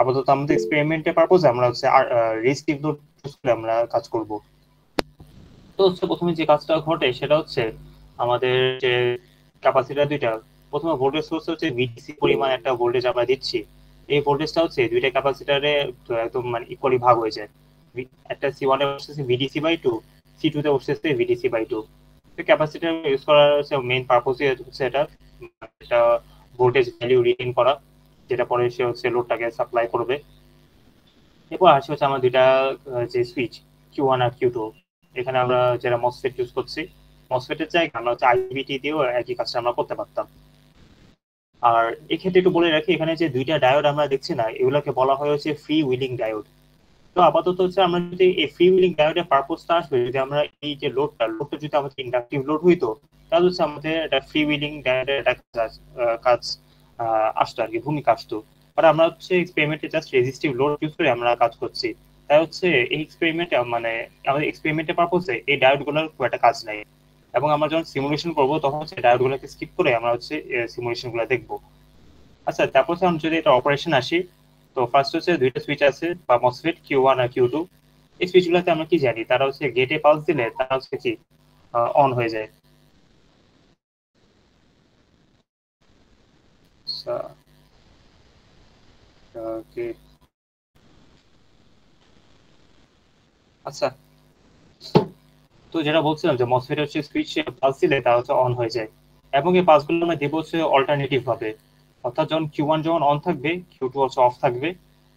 আপাতত আমাদের এক্সপেরিমেন্টের পারপোজে আমরা হচ্ছে রেজিস্টিভ লোড ইউজ করে আমরা কাজ করব। তো হচ্ছে প্রথমে যে কাজটা ঘটে সেটা হচ্ছে আমাদের যে ক্যাপাসিটর দুইটা, প্রথমে ভোল্টেজ সোর্স হচ্ছে ভিডিসি পরিমাণ একটা ভোল্টেজ আমরা দিচ্ছি। এই ভোল্টেজটা হচ্ছে দুইটা ক্যাপাসিটরে একদম মানে ইকুয়ালি ভাগ হয়ে যায়। একটা সি1 এ বসতেছে ভিডিসি বাই 2, সি2 তে বসতেছে ভিডিসি বাই 2। তো ক্যাপাসিটর ইউজ করার হচ্ছে মেইন পারপোজই হচ্ছে এটা একটা ভোল্টেজ ভ্যালু রিডিং করা, যেটা পরে সে হচ্ছে লোডটাকে সাপ্লাই করবে। এরপর আসে হচ্ছে আমার দুইটা যে সুইচ Q1 আর Q2, এখানে আমরা যারা মসফেট ইউজ করছি, মসফেটের জায়গায় আমরা হচ্ছে আইবিটি দিয়েও একই কাজটা আমরা করতে পারতাম। আর এক্ষেত্রে একটু বলে রাখি, এখানে যে দুইটা ডায়োড আমরা দেখছি না, এগুলোকে বলা হয় হচ্ছে ফ্রি উইলিং ডায়োড। তো আপাতত হচ্ছে আমরা যদি এই ফ্রি উইলিং ডায়োডের পারপোজটা আসবে, যদি আমরা এই যে লোডটা যদি আমাদের ইন্ডাকটিভ লোড হইতো, তাহলে হচ্ছে আমাদের একটা ফ্রি উইলিং ডায়োডের একটা কাজ আসতো আর কি, ভূমিকা আসতো। বাট আমরা হচ্ছে এক্সপেরিমেন্টে জাস্ট রেজিস্টিভ লোড ইউজ করে আমরা কাজ করছি, তাই হচ্ছে এই এক্সপেরিমেন্টে মানে আমাদের এক্সপেরিমেন্টের পারপোজে এই ডায়োডগুলোর খুব একটা কাজ নাই। এবং আমরা যখন সিমুলেশন করবো তখন হচ্ছে ডায়োডগুলোকে স্কিপ করে আমরা হচ্ছে সিমুলেশনগুলো দেখবো। আচ্ছা, তারপর আমরা যদি এটা অপারেশন আসি, তো ফার্স্ট হচ্ছে দুইটা সুইচ আছে বা মসফেট Q1 আর Q2। এই সুইচগুলোতে আমরা কি জানি, তারা হচ্ছে গেটে পালস দিলে তারা হচ্ছে কি অন হয়ে যায়। আচ্ছা, তো যেটা বলছিলাম যে মসফেট হচ্ছে সুইচ পালস দিলে তারা হচ্ছে অন হয়ে যায়, এবং এই পালসগুলো আমরা দেবো হচ্ছে অল্টারনেটিভ ভাবে। অর্থাৎ যখন Q1 যখন অন থাকবে, Q2 হচ্ছে অফ থাকবে।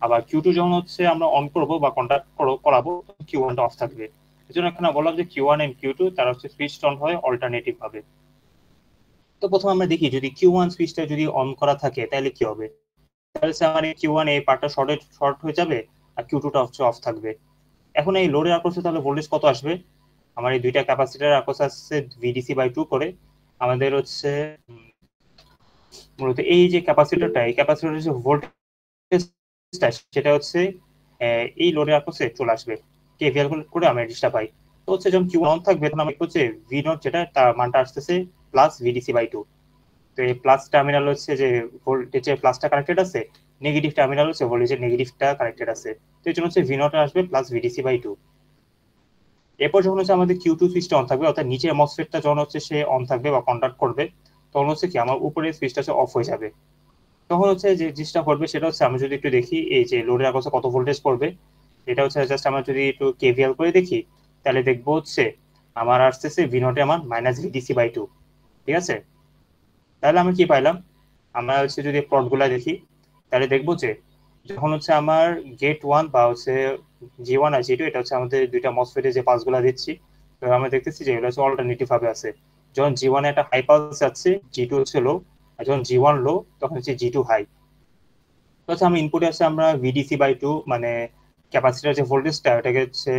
আবার Q2 যখন হচ্ছে আমরা অন করবো বা কন্ট্যাক্ট করাবো, Q1 টা অফ থাকবে। এই জন্য এখানে বললাম যে Q1 এন্ড Q2 তারা হচ্ছে সুইচ অন হয় অল্টারনেটিভ ভাবে। তো প্রথমে আমরা দেখি যদি Q1 সুইচটা যদি অন করা থাকে তাহলে কি হবে। তাহলে আমার এই Q1 এই পার্টটা শর্ট হয়ে যাবে, আর Q2 টা হচ্ছে অফ থাকবে। এখন এই লোডের আকর্ষে তাহলে ভোল্টেজ কত আসবে, আমার এই দুইটা ক্যাপাসিটর আকর্ষ আসছে ভিডিসি বাই 2 করে। আমাদের হচ্ছে মূলত এই যে ক্যাপাসিটরটা, এই ক্যাপাসিটরের যে ভোল্টেজটা সেটা হচ্ছে এই লোডের আকর্ষে চলে আসবে। কেভিএল করে আমরা জিনিসটা পাই। তো হচ্ছে যখন Q1 অন থাকবে তখন আমরা হচ্ছে ভি নট যেটা তার মানটা আসতেছে প্লাস ভিডিসি বাই 2। তো এই প্লাস টার্মিনাল হচ্ছে যে ভোল্টেজের প্লাসটা কানেক্টেড আছে, নেগেটিভ টার্মিনাল হচ্ছে ভোল্টেজের নেগেটিভটা কানেক্টেড আছে। তো এই জন্য হচ্ছে ভি নট আসবে প্লাস ভিডিসি বাই 2। এরপর যখন হচ্ছে আমাদের Q2 সুইচটা অন থাকবে, অর্থাৎ নিচের মসফেটটা যখন হচ্ছে সে অন থাকবে বা কন্ট্যাক্ট করবে, তখন হচ্ছে কি আমার উপরের সুইচটা হচ্ছে অফ হয়ে যাবে। তখন হচ্ছে যে জিনিসটা ঘটবে সেটা হচ্ছে আমরা যদি একটু দেখি এই যে লোডের আকর্ষে কত ভোল্টেজ পড়বে, এটা হচ্ছে জাস্ট আমরা যদি একটু কেভিএল করে দেখি, তাহলে দেখবো হচ্ছে আমার আসতেছে ভি নট এর মান মাইনাস ভিডিসি বাই 2। ঠিক আছে, তাহলে আমরা কি পাইলাম, আমরা হচ্ছে যদি প্লট গুলা দেখি, তাহলে দেখবো যে যখন হচ্ছে আমার গেট 1 বা হচ্ছে G1 আর G2, এটা হচ্ছে আমাদের দুইটা মসফেটে যে পালস গুলা দিচ্ছি, তো আমরা দেখতেছি যে এগুলো হচ্ছে অল্টারনেটিভ ভাবে আছে। যখন G1 এ একটা হাই পালস যাচ্ছে, G2 হচ্ছে লো, আর যখন G1 লো তখন হচ্ছে G2 হাই। তো হচ্ছে আমরা ইনপুটে আছে আমরা ভিডিসি বাই 2 মানে ক্যাপাসিটার যে ভোল্টেজটা ওটাকে হচ্ছে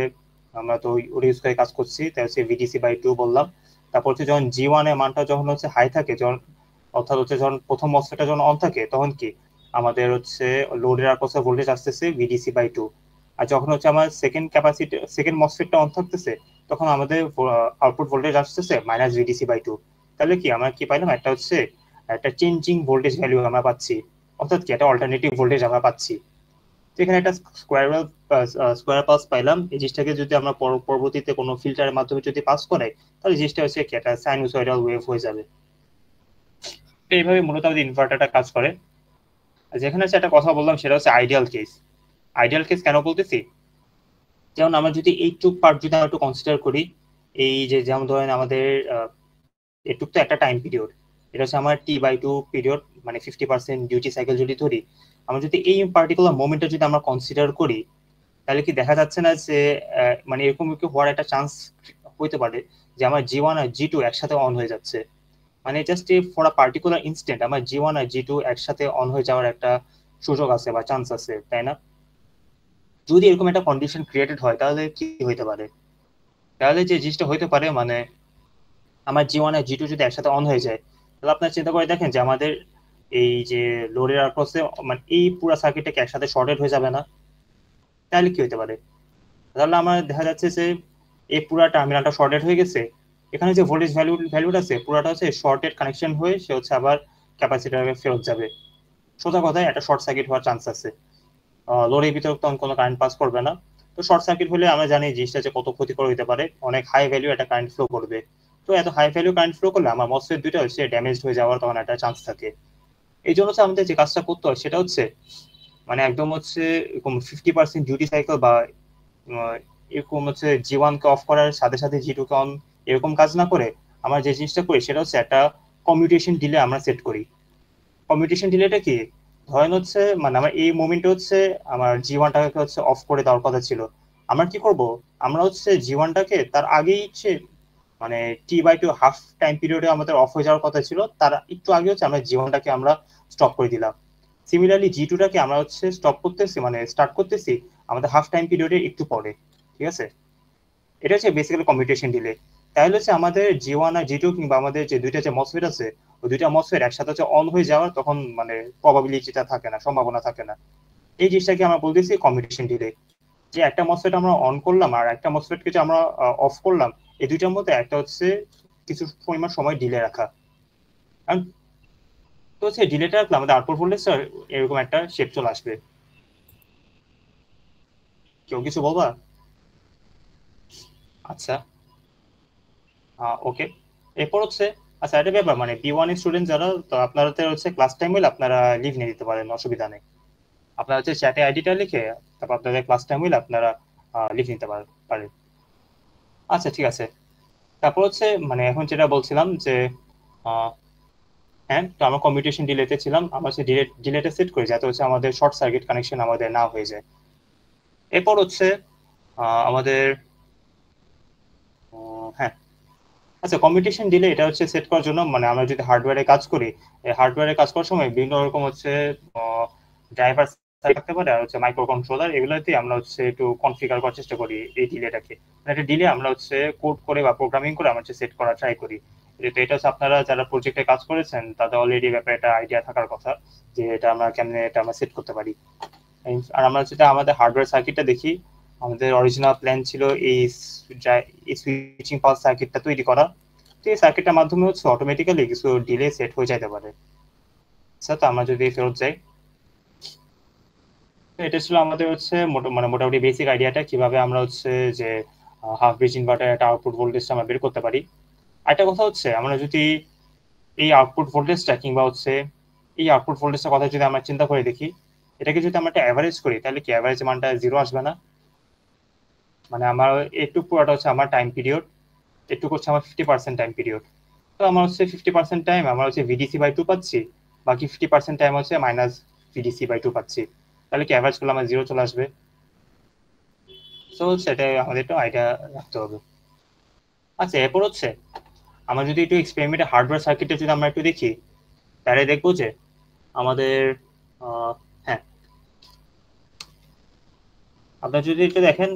আমরা তো ওটা ইউজ করে কাজ করছি, তাই হচ্ছে ভিডিসি বাই 2 বললাম। তারপর হচ্ছে যখন G1 এর মানটা যখন হচ্ছে হাই থাকে, যখন অর্থাৎ হচ্ছে যখন প্রথম মসফেটটা যখন অন থাকে, তখন কি আমাদের হচ্ছে লোডের আকর্ষণ ভোল্টেজ আসতেছে ভিডিসি বাই 2। আর যখন হচ্ছে আমার সেকেন্ড মসফেটটা অন থাকতেছে, তখন আমাদের আউটপুট ভোল্টেজ আসতেছে মাইনাস ভিডিসি বাই 2। তাহলে কি আমরা কি পাইলাম, একটা হচ্ছে একটা চেঞ্জিং ভোল্টেজ ভ্যালু আমরা পাচ্ছি, অর্থাৎ কি একটা অল্টারনেটিভ ভোল্টেজ আমরা পাচ্ছি। তো এখানে একটা স্কোয়ার পাস পাইলাম। এই জিনিসটাকে যদি আমরা পরবর্তীতে কোনো ফিল্টারের মাধ্যমে যদি পাস করে, তাহলে জিনিসটা হচ্ছে কি একটা সাইনুসয়েডাল ওয়েভ হয়ে যাবে। তো এইভাবে মূলত আমাদের ইনভার্টারটা কাজ করে। আর যেখানে হচ্ছে একটা কথা বললাম সেটা হচ্ছে আইডিয়াল কেস। আইডিয়াল কেস কেন বলতেছি, যেমন আমরা যদি এইটুক পার্ট যদি আমরা একটু কনসিডার করি, এই যে যেমন ধরেন আমাদের এটুক তো একটা টাইম পিরিয়ড, এটা হচ্ছে আমার T/2 পিরিয়ড, মানে 50% ডিউটি সাইকেল যদি ধরি, আমরা যদি এই পার্টিকুলার মোমেন্টটা যদি আমরা কনসিডার করি, তাহলে কি দেখা যাচ্ছে না যে মানে এরকম কি হওয়ার একটা চান্স হইতে পারে যে আমার G1 আর G2 একসাথে অন হয়ে যাচ্ছে। মানে just for a particular instant আমার G1 আর G2 একসাথে অন হয়ে যাওয়ার একটা সুযোগ আছে বা চান্স আছে, তাই না? যদি এরকম একটা কন্ডিশন ক্রিয়েটেড হয় তাহলে কি হইতে পারে, তাহলে যে জিনিসটা হইতে পারে মানে আমার G1 আর G2 যদি একসাথে অন হয়ে যায়, তাহলে আপনার চিন্তা করে দেখেন যে আমাদের এই যে লোডের আক্রসে মানে এই পুরো সার্কিটটাকে একসাথে শর্টেড হয়ে যাবে না? তাহলে কি হতে পারে, তাহলে আমার দেখা যাচ্ছে যে এই পুরো টার্মিনালটা শর্টেড হয়ে গেছে, এখানে যে ভোল্টেজ ভ্যালুটা আছে পুরোটা হচ্ছে শর্টেড কানেকশন হয়ে সে হচ্ছে আবার ক্যাপাসিটরে ফেরত যাবে। সোজা কথায় একটা শর্ট সার্কিট হওয়ার চান্স আছে। লোডের ভিতরে তখন কোনো কারেন্ট পাস করবে না। তো শর্ট সার্কিট হলে আমরা জানি জিনিসটা যে কত ক্ষতিকর হতে পারে, অনেক হাই ভ্যালু একটা কারেন্ট ফ্লো করবে। তো এত হাই ভ্যালু কারেন্ট ফ্লো করলে আমার মসফেট দুইটা হচ্ছে ড্যামেজ হয়ে যাওয়ার তখন একটা চান্স থাকে। এই জন্য হচ্ছে আমাদের যে কাজটা করতে হয় সেটা হচ্ছে মানে একদম হচ্ছে এরকম 50% ডিউটি সাইকেল বা আহ, এরকম হচ্ছে G1 কে অফ করার সাথে সাথে G2 কে অন, এরকম কাজ না করে আমরা যে জিনিসটা করি সেটা হচ্ছে একটা কমিউটেশন ডিলে আমরা সেট করি। কমিউটেশন ডিলেটা কি, ধরেন হচ্ছে মানে আমার এই মোমেন্টে হচ্ছে আমার G1টাকে হচ্ছে অফ করে দেওয়ার কথা ছিল। আমরা কি করব, আমরা হচ্ছে G1টাকে তার আগেই হচ্ছে মানে T/2 হাফ টাইম পিরিয়ডে আমাদের অফ হয়ে যাওয়ার কথা ছিল, তার একটু আগে হচ্ছে আমরা G1টাকে আমরা স্টপ করে দিলাম। সিমিলারলি G2টাকে আমরা হচ্ছে স্টপ করতেছি মানে স্টার্ট করতেছি আমাদের হাফ টাইম পিরিয়ডে একটু পরে। ঠিক আছে, এটা হচ্ছে বেসিক্যালি কমিউটেশন ডিলে। তাহলে হচ্ছে আমাদের G1 আর G2 কিংবা আমাদের যে দুইটা যে মসফেট আছে ওই দুইটা মসফেট একসাথে হচ্ছে অন হয়ে যাওয়ার তখন মানে প্রবাবিলিটিটা থাকে না, সম্ভাবনা থাকে না। এই জিনিসটাকে আমরা বলতেছি কমিউটেশন ডিলে। যে একটা মসফেট আমরা অন করলাম আর একটা মসফেটকে যে আমরা অফ করলাম, এই দুইটার মধ্যে একটা হচ্ছে কিছু পরিমাণ সময় ডিলে রাখা। কারণ তো হচ্ছে ডিলেটা রাখলে আমাদের আউটপুট ভোল্টেজ এরকম একটা শেপ চলে আসবে। কেউ কিছু বলবা? আচ্ছা, ওকে। এরপর হচ্ছে আচ্ছা একটা ব্যাপার মানে B1 এর স্টুডেন্ট যারা, তো আপনাদের হচ্ছে ক্লাস টাইম হলে আপনারা লিভ নিয়ে দিতে পারেন, অসুবিধা নেই। আপনারা হচ্ছে চ্যাটে আইডিটা লিখে তারপর আপনাদের ক্লাস টাইম হলে আপনারা লিভ নিতে পারেন। আচ্ছা ঠিক আছে। তারপর হচ্ছে মানে এখন যেটা বলছিলাম যে আহ, হ্যাঁ, তো আমরা কমিউটেশন ডিলেতে ছিলাম, আমরা হচ্ছে ডিলেটা সেট করি যাতে হচ্ছে আমাদের শর্ট সার্কিট কানেকশন আমাদের না হয়ে যায়। এরপর হচ্ছে আমাদের হ্যাঁ, আচ্ছা কমিউনিকেশন ডিলে এটা হচ্ছে সেট করার জন্য মানে আমরা যদি হার্ডওয়্যারে কাজ করি, এই হার্ডওয়্যারে কাজ করার সময় বিভিন্ন রকম হচ্ছে ড্রাইভার থাকতে পারে আর হচ্ছে মাইক্রো কন্ট্রোলার, এগুলোতে আমরা হচ্ছে একটু কনফিগার করার চেষ্টা করি এই ডিলেটাকে। মানে একটা ডিলে আমরা হচ্ছে কোড করে বা প্রোগ্রামিং করে আমরা হচ্ছে সেট করা ট্রাই করি। যেহেতু এটা হচ্ছে আপনারা যারা প্রজেক্টে কাজ করেছেন তাদের অলরেডি ব্যাপারে একটা আইডিয়া থাকার কথা যে এটা আমরা কেমনে এটা আমরা সেট করতে পারি। আর আমরা যেটা আমাদের হার্ডওয়্যার সার্কিটটা দেখি, আমাদের অরিজিনাল প্ল্যান ছিল এই সুইচিং পালস সার্কিটটা তৈরি করা। তো এই সার্কিটটার মাধ্যমে হচ্ছে অটোমেটিক্যালি কিছু ডিলে সেট হয়ে যেতে পারে। আচ্ছা, তো আমরা যদি ফেরত যাই, তো এটা ছিল আমাদের হচ্ছে মানে মোটামুটি বেসিক আইডিয়াটা কিভাবে আমরা হচ্ছে যে হাফ ব্রিজ ইনভার্টার একটা আউটপুট ভোল্টেজটা আমরা বের করতে পারি। আরেকটা কথা হচ্ছে আমরা যদি এই আউটপুট ভোল্টেজটা কিংবা হচ্ছে এই আউটপুট ভোল্টেজটার কথা যদি আমরা চিন্তা করে দেখি, এটাকে যদি আমরা একটা অ্যাভারেজ করি তাহলে কি অ্যাভারেজ মানটা জিরো আসবে না? মানে আমার একটু পুরোটা হচ্ছে আমার টাইম পিরিয়ড, একটু হচ্ছে আমার 50% টাইম পিরিয়ড। তো আমার হচ্ছে 50% টাইম আমার হচ্ছে VDC/2 পাচ্ছি, বাকি 50% টাইম হচ্ছে মাইনাস VDC/2 পাচ্ছি। তাহলে কি অ্যাভারেজ করলে আমার জিরো চলে আসবে? তো সেটা আমাদের একটু আইডিয়া রাখতে হবে। আচ্ছা, এরপর হচ্ছে আমরা যদি একটু এক্সপেরিমেন্টের হার্ডওয়্যার সার্কিটে যদি আমরা একটু দেখি, তাহলে দেখবো যে আমাদের হ্যাঁ, আপনারা যদি একটু দেখেন,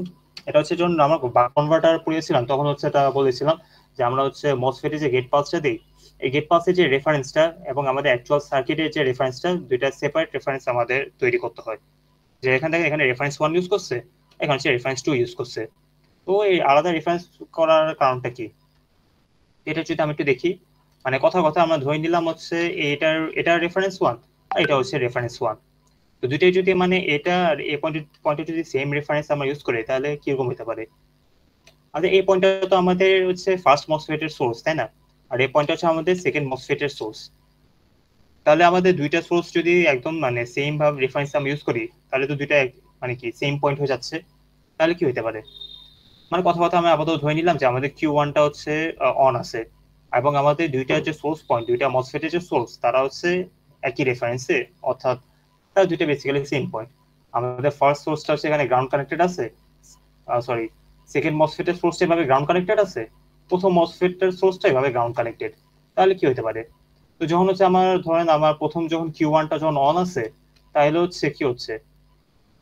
এটা হচ্ছে যখন আমরা কনভার্টার পড়িয়েছিলাম তখন হচ্ছে এটা বলেছিলাম যে আমরা হচ্ছে মসফেটে যে গেট পালসটা দিই, এই গেট পালসের যে রেফারেন্সটা এবং আমাদের অ্যাকচুয়াল সার্কিটের যে রেফারেন্সটা, দুইটা সেপারেট রেফারেন্স আমাদের তৈরি করতে হয়। যে এখান থেকে এখানে রেফারেন্স 1 ইউজ করছে, এখানে হচ্ছে রেফারেন্স 2 ইউজ করছে। তো এই আলাদা রেফারেন্স করার কারণটা কি, এটা যদি আমি একটু দেখি, মানে কথা কথা আমরা ধরে নিলাম হচ্ছে এটার রেফারেন্স 1 আর এটা হচ্ছে রেফারেন্স 1। তো দুইটাই যদি মানে এটা আর এই পয়েন্টে যদি সেম রেফারেন্স আমরা ইউজ করি তাহলে কিরকম হতে পারে? আমাদের এই পয়েন্টটা তো আমাদের হচ্ছে ফার্স্ট মসফেটের সোর্স, তাই না? আর এই পয়েন্টটা হচ্ছে আমাদের সেকেন্ড মসফেটের সোর্স। তাহলে আমাদের দুইটা সোর্স যদি একদম মানে সেম ভাবে রেফারেন্স আমরা ইউজ করি তাহলে তো দুইটা মানে কি সেম পয়েন্ট হয়ে যাচ্ছে। তাহলে কি হতে পারে, মানে কথা কথা আমি আপাতত ধরে নিলাম যে আমাদের Q1টা হচ্ছে অন আছে এবং আমাদের দুইটা যে সোর্স পয়েন্ট, দুইটা মসফেটের যে সোর্স তারা হচ্ছে একই রেফারেন্সে, অর্থাৎ তারা দুইটা বেসিক্যালি সেম পয়েন্ট। আমাদের ফার্স্ট সোর্সটা হচ্ছে এখানে গ্রাউন্ড কানেক্টেড আছে, সরি, সেকেন্ড মসফেটের সোর্সটা এভাবে গ্রাউন্ড কানেক্টেড আছে, প্রথম মসফেটের সোর্সটা এভাবে গ্রাউন্ড কানেক্টেড। তাহলে কি হতে পারে, তো যখন হচ্ছে আমার ধরেন আমার প্রথম যখন Q1টা যখন অন আছে, তাহলে হচ্ছে কি হচ্ছে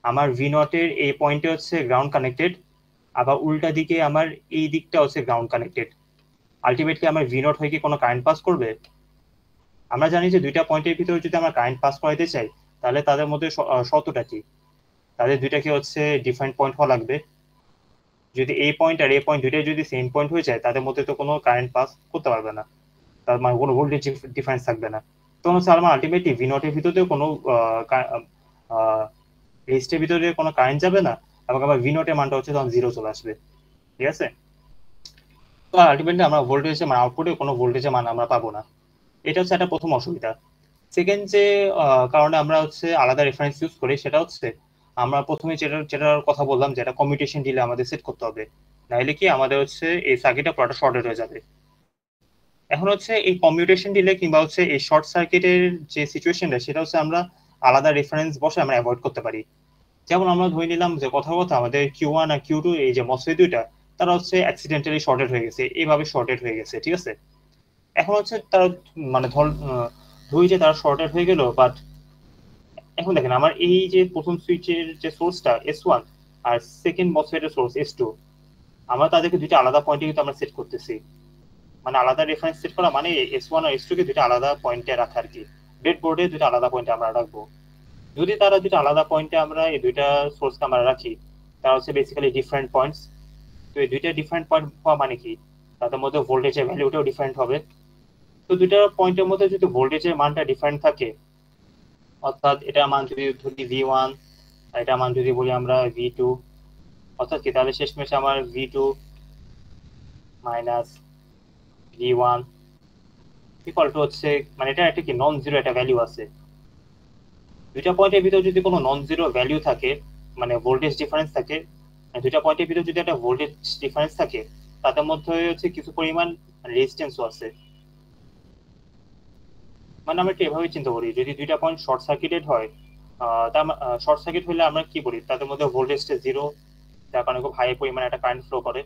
আমার V0 এর এই পয়েন্টে হচ্ছে গ্রাউন্ড কানেক্টেড, আবার উল্টা দিকে আমার এই দিকটা হচ্ছে গ্রাউন্ড কানেক্টেড। আলটিমেটলি আমার V0 হয়ে কি কোনো কারেন্ট পাস করবে? আমরা জানি যে দুইটা পয়েন্টের ভিতরে যদি আমরা কারেন্ট পাস করাইতে চাই তাহলে তাদের মধ্যে শর্তটা কি, তাদের দুইটাকে হচ্ছে ডিফারেন্ট পয়েন্ট হওয়া লাগবে। যদি এই পয়েন্ট আর এই পয়েন্ট দুইটাই যদি সেম পয়েন্ট হয়ে যায় তাদের মধ্যে তো কোনো কারেন্ট পাস করতে পারবে না, তার মানে কোনো ভোল্টেজ ডিফারেন্স থাকবে না। তখন হচ্ছে আমার আলটিমেটলি V0 এর ভিতরেও কোনো রেজিস্টারের ভিতরে কোনো কারেন্ট যাবে না, এবং আবার ভি নটের মানটা হচ্ছে তখন 0 চলে আসবে। ঠিক আছে, তো আলটিমেটলি আমরা ভোল্টেজে মানে আউটপুটে কোনো ভোল্টেজের মান আমরা পাবো না। এটা হচ্ছে একটা প্রথম অসুবিধা। সেকেন্ড যে কারণে আমরা হচ্ছে আলাদা রেফারেন্স ইউজ করি সেটা হচ্ছে আমরা প্রথমে যেটার কথা বললাম, যেটা কমিউটেশন ডিলে আমাদের সেট করতে হবে, নাইলে কি আমাদের হচ্ছে এই সার্কিটটা পুরোটা শর্টেড হয়ে যাবে। এখন হচ্ছে এই কমিউটেশন ডিলে কিংবা হচ্ছে এই শর্ট সার্কিটের যে সিচুয়েশনটা সেটা হচ্ছে আমরা আলাদা রেফারেন্স বসে আমরা অ্যাভয়েড করতে পারি। যেমন আমরা ধরে নিলাম যে কথা আমাদের Q1 আর Q2 এই যে মসফেট দুইটা তারা হচ্ছে অ্যাক্সিডেন্টালি শর্টেড হয়ে গেছে, এইভাবে শর্টেড হয়ে গেছে। ঠিক আছে, এখন হচ্ছে তারা মানে ধরি যে তারা শর্টেড হয়ে গেল, বাট এখন দেখেন আমার এই যে প্রথম সুইচের যে সোর্সটা S1 আর সেকেন্ড মসফেটের সোর্স S2, আমরা তাদেরকে দুইটা আলাদা পয়েন্টে কিন্তু আমরা সেট করতেছি। মানে আলাদা রেফারেন্স সেট করা মানে S1 আর S2 কে দুইটা আলাদা পয়েন্টে রাখা আর কি, ব্রেড বোর্ডে দুইটা আলাদা পয়েন্টে আমরা রাখবো। যদি তারা দুইটা আলাদা পয়েন্টে আমরা এই দুইটা সোর্সকে আমরা রাখি, তারা হচ্ছে বেসিক্যালি ডিফারেন্ট পয়েন্টস। তো এই দুইটা ডিফারেন্ট পয়েন্ট হওয়া মানে কি, তাদের মধ্যে ভোল্টেজের ভ্যালুটাও ডিফারেন্ট হবে। তো দুইটা পয়েন্টের মধ্যে যদি ভোল্টেজের মানটা ডিফারেন্ট থাকে, অর্থাৎ এটার মান যদি ধরি V1 আর এটার মান যদি বলি আমরা V2, অর্থাৎ কি তাহলে শেষমেশ আমার V2 minus V1 equal to হচ্ছে মানে এটা একটা কি নন জিরো একটা ভ্যালু আছে। দুইটা পয়েন্টের ভিতরে যদি কোনো নন জিরো ভ্যালু থাকে, মানে ভোল্টেজ ডিফারেন্স থাকে, দুইটা পয়েন্টের ভিতরে যদি একটা ভোল্টেজ ডিফারেন্স থাকে, তাদের মধ্যে হচ্ছে কিছু পরিমাণ রেজিস্ট্যান্সও আছে। মানে আমরা একটু এভাবে চিন্তা করি, যদি দুইটা পয়েন্ট শর্ট সার্কিটেড হয়, শর্ট সার্কিট হলে আমরা কি করি, তাদের মধ্যে ভোল্টেজটা 0, যার কারণে খুব হাই পরিমাণে একটা কারেন্ট ফ্লো করে।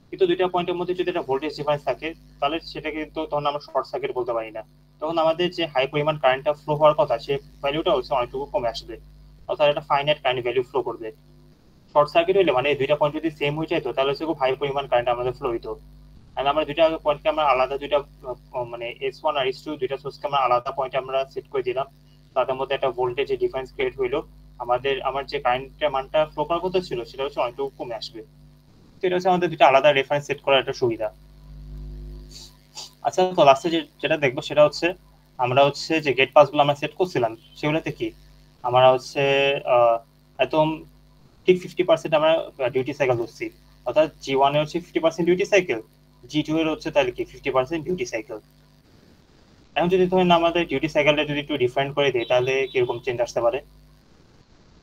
কিন্তু দুইটা পয়েন্টের মধ্যে যদি একটা ভোল্টেজ ডিফারেন্স থাকে, তাহলে সেটা কিন্তু তখন আমরা শর্ট সার্কিট বলতে পারি না। তখন আমাদের যে হাই পরিমাণ কারেন্টটা ফ্লো হওয়ার কথা, সে ভ্যালুটা হচ্ছে অনেকটুকু কমে আসবে, অর্থাৎ একটা ফাইনাইট কারেন্ট ভ্যালু ফ্লো করবে। শর্ট সার্কিট হলে মানে দুইটা পয়েন্ট যদি সেম হয়ে যেত, তাহলে হচ্ছে খুব হাই পরিমাণ কারেন্ট আমাদের ফ্লো হইতো। আর আমরা দুইটা পয়েন্টকে আমরা আলাদা দুইটা মানে S1 আর S2 দুইটা সোর্সকে আমরা আলাদা পয়েন্টে আমরা সেট করে দিলাম, তাদের মধ্যে একটা ভোল্টেজ ডিফারেন্স ক্রিয়েট হইলো, আমার যে কারেন্টের মানটা ফ্লো করার কথা ছিল সেটা হচ্ছে অনেকটুকু কমে আসবে। তো এটা হচ্ছে আমাদের দুটো আলাদা রেফারেন্স সেট করার একটা সুবিধা। আচ্ছা, তো লাস্টে যেটা দেখবো সেটা হচ্ছে আমরা হচ্ছে যে গেট পাস গুলো আমরা সেট করছিলাম সেগুলোতে কি আমরা হচ্ছে একদম ঠিক 50% আমরা ডিউটি সাইকেল ধরছি, অর্থাৎ G1 এর হচ্ছে 50% ডিউটি সাইকেল, G2 এর হচ্ছে তাহলে কি 50% ডিউটি সাইকেল। এখন যদি ধরেন আমাদের ডিউটি সাইকেলটা যদি একটু ডিফারেন্ট করে দিই, তাহলে কিরকম চেঞ্জ আসতে পারে।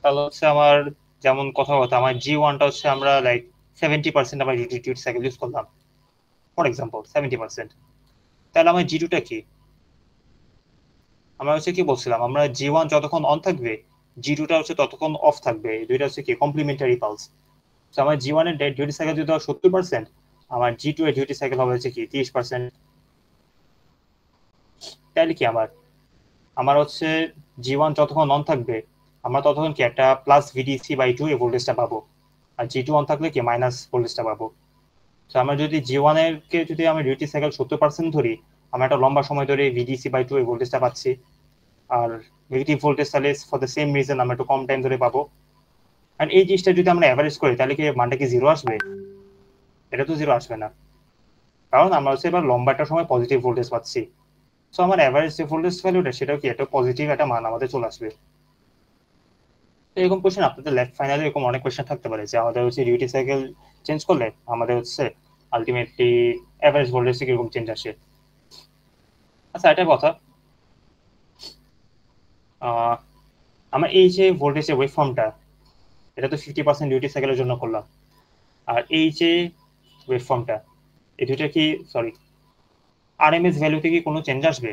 তাহলে হচ্ছে আমার যেমন কথা আমার G1টা হচ্ছে আমরা লাইক 70% আমরা ডিউটি সাইকেল ইউজ করলাম, ফর এক্সাম্পল 70%। তাহলে আমার G2টা কি, আমরা হচ্ছে কি বলছিলাম, আমরা G1 যতক্ষণ অন থাকবে G2টা হচ্ছে ততক্ষণ অফ থাকবে, দুইটা হচ্ছে কি কমপ্লিমেন্টারি পালস। তো আমার G1 এর ডিউটি সাইকেল যদি 70%, আমার G2 এর ডিউটি সাইকেল হবে হচ্ছে কি 30%। তাহলে কি আমার আমার হচ্ছে G1 যতক্ষণ অন থাকবে আমরা ততক্ষণ কি একটা প্লাস VDC/2 এই ভোল্টেজটা পাবো, আর G2 অন থাকলে কি মাইনাস ভোল্টেজটা পাবো। তো আমরা যদি G1 এর কে যদি আমরা ডিউটি সাইকেল 70% ধরি, আমরা একটা লম্বা সময় ধরে VDC/2 এই ভোল্টেজটা পাচ্ছি। আর নেগেটিভ ভোল্টেজ তাহলে ফর দ্য সেম রিজন আমরা একটু কম টাইম ধরে পাবো। আর এই জিনিসটা যদি আমরা অ্যাভারেজ করি, তাহলে কি মানটা কি 0 আসবে? এটা তো 0 আসবে না, কারণ আমরা হচ্ছে এবার লম্বা একটা সময় পজিটিভ ভোল্টেজ পাচ্ছি। সো আমার অ্যাভারেজ যে ভোল্টেজ ভ্যালুটা সেটাও কি একটা পজিটিভ একটা মান আমাদের চলে আসবে। তো এরকম কোশ্চেন আপনাদের লেফট ফাইনালে এরকম অনেক কোশ্চেন থাকতে পারে যে আমাদের হচ্ছে ডিউটি সাইকেল চেঞ্জ করলে আমাদের হচ্ছে আলটিমেটলি অ্যাভারেজ ভোল্টেজ কিরকম চেঞ্জ আসে। আচ্ছা, একটা কথা, আমার এই যে ভোল্টেজের ওয়েভ ফর্মটা, এটা তো 50% ডিউটি সাইকেলের জন্য করলাম, আর এই যে ওয়েভ ফর্মটা, এই দুইটা কি সরি আরএমএস ভ্যালুতে কি কোনো চেঞ্জ আসবে?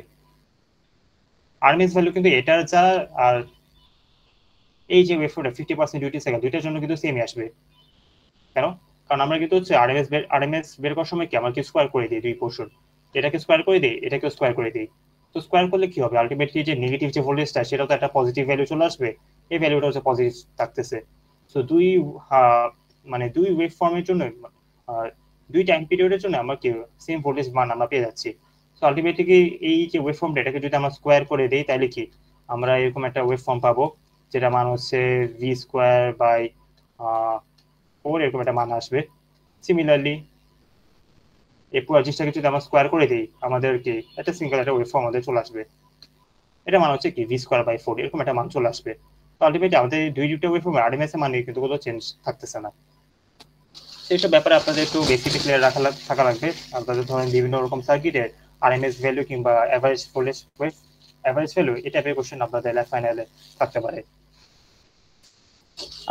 আরএমএস ভ্যালু কিন্তু এটার যা আর এই যে ওয়েভ ফর্মটা 50% ডিউটি সাইকেল দুইটার জন্য কিন্তু সেমই আসবে। কেন? কারণ আমরা কিন্তু হচ্ছে আরএমএস বের করার সময় কি আমরা কি স্কোয়ার করে দিই দুই পোর্শন, এটাকে স্কোয়ার করে দিই, এটাকে স্কোয়ার করে দিই। তো স্কোয়ার করলে কি হবে, আলটিমেটলি যে নেগেটিভ যে ভোল্টেজটা সেটাও তো একটা পজিটিভ ভ্যালু চলে আসবে, এই ভ্যালুটা হচ্ছে পজিটিভ থাকতেছে। তো মানে দুই ওয়েভ ফর্মের জন্য দুই টাইম পিরিয়ডের জন্য আমরা কি সেম ভোল্টেজ মান আমরা পেয়ে যাচ্ছি। তো আলটিমেটলি কি এই যে ওয়েভ ফর্মটা এটাকে যদি আমরা স্কোয়ার করে দিই, তাহলে কি আমরা এরকম একটা ওয়েভ ফর্ম পাবো, যেটা মান হচ্ছে V²/4 এরকম একটা মান আসবে। সিমিলারলি এই পুরো জিনিসটাকে যদি আমরা স্কোয়ার করে দিই, আমাদের কি একটা সিঙ্গেল একটা ওয়েভ ফর্ম আমাদের চলে আসবে, এটা মান হচ্ছে কি V²/4 এরকম একটা মান চলে আসবে। আলটিমেটলি আমাদের দুই দুটো ওয়েভফর্ম আরএমএস এর মানে কিন্তু কোনো চেঞ্জ থাকতেছে না। সেইসব ব্যাপারে আপনাদের একটু বেসিক ক্লিয়ার থাকা লাগবে। আপনাদের ধরেন বিভিন্ন রকম সার্কিটের আরএমএস ভ্যালু কিংবা অ্যাভারেজ ভোল্টেজ অ্যাভারেজ ভ্যালু এই টাইপের কোশ্চেন আপনাদের ফাইনালে থাকতে পারে।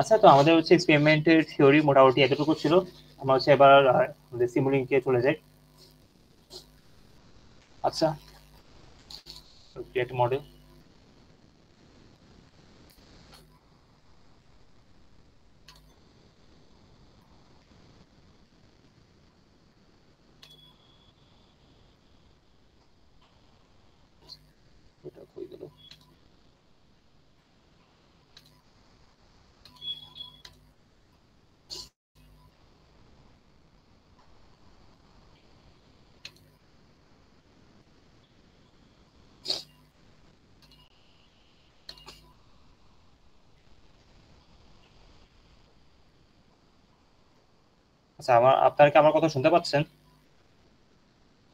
আচ্ছা, তো আমাদের হচ্ছে এক্সপেরিমেন্টের থিওরি মোটামুটি এতটুকু ছিল। আমরা হচ্ছে এবার আমাদের সিমুলিংকে চলে যাই। আচ্ছা, ক্রিয়েট মডেল। এটা কই গেল? আচ্ছা, আপনারা কি আমার কথা শুনতে পাচ্ছেন?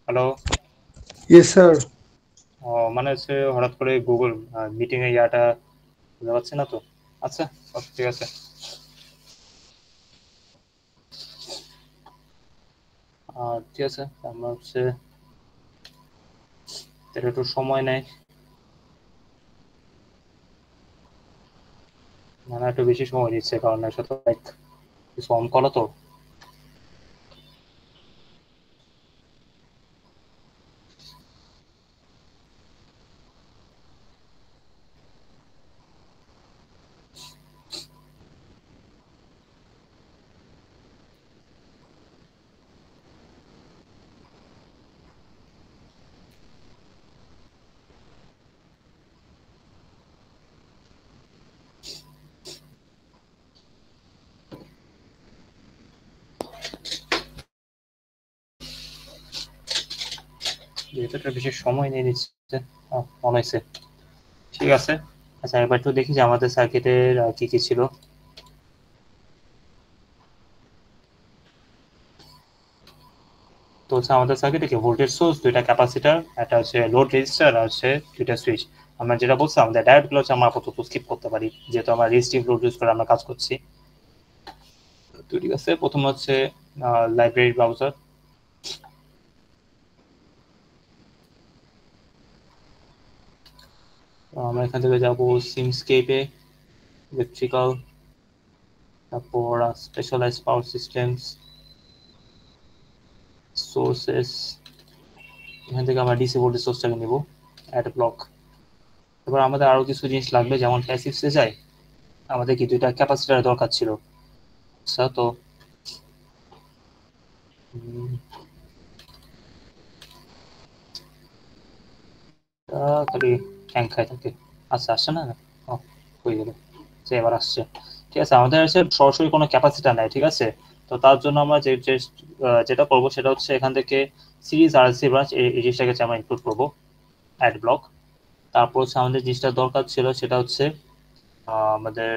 হ্যালো? Yes sir. মানে হচ্ছে হঠাৎ করে গুগল মিটিং এ ইয়াটা বুঝতে পারছি না তো। আচ্ছা, ঠিক আছে। ঠিক আছে, আমরা হচ্ছে একটু সময় নেয়, মানে একটু বেশি সময় দিচ্ছে কারণ একসাথে কিছু অন করা তো। যেহেতু একটা বিশেষ সময় নিয়ে নিচ্ছে, মনে হয়েছে। ঠিক আছে, আচ্ছা এবার একটু দেখি যে আমাদের সার্কিটের কি কি ছিল। তো হচ্ছে আমাদের সার্কিটে কি ভোল্টেজ সোর্স, দুইটা ক্যাপাসিটার, একটা হচ্ছে লোড রেজিস্টার, আর হচ্ছে দুইটা সুইচ। আমরা যেটা বলছি আমাদের ডায়োডগুলো হচ্ছে আমরা আপাতত স্কিপ করতে পারি যেহেতু আমরা রেজিস্টিভ লোড ইউজ করে আমরা কাজ করছি। তো ঠিক আছে, প্রথম হচ্ছে লাইব্রেরি ব্রাউজার। আমরা এখান থেকে যাবো সিমস্কেপে, ইলেকট্রিক্যাল, তারপর স্পেশালাইজ পাওয়ার সিস্টেমস, সোর্সেস। এখান থেকে আমরা ডিসি ভোল্টেজ সোর্সটাকে নিব, অ্যাড ব্লক। এবার আমাদের আরো কিছু জিনিস লাগবে, যেমন প্যাসিভসে যাই আমাদের কি দুইটা ক্যাপাসিটার দরকার ছিল। আচ্ছা, তো খালি হ্যাং খাই থাকে। আচ্ছা, আসছে না? হয়ে গেল, যে এবার আসছে। ঠিক আছে, আমাদের হচ্ছে সরাসরি কোনো ক্যাপাসিটার নাই, ঠিক আছে। তো তার জন্য আমরা যেটা করবো সেটা হচ্ছে এখান থেকে সিরিজ আরএলসি ব্রাঞ্চ এই জিনিসটাকে আমরা ইনক্লুড করবো, অ্যাড ব্লক। তারপর হচ্ছে আমাদের জিনিসটা দরকার ছিল সেটা হচ্ছে আমাদের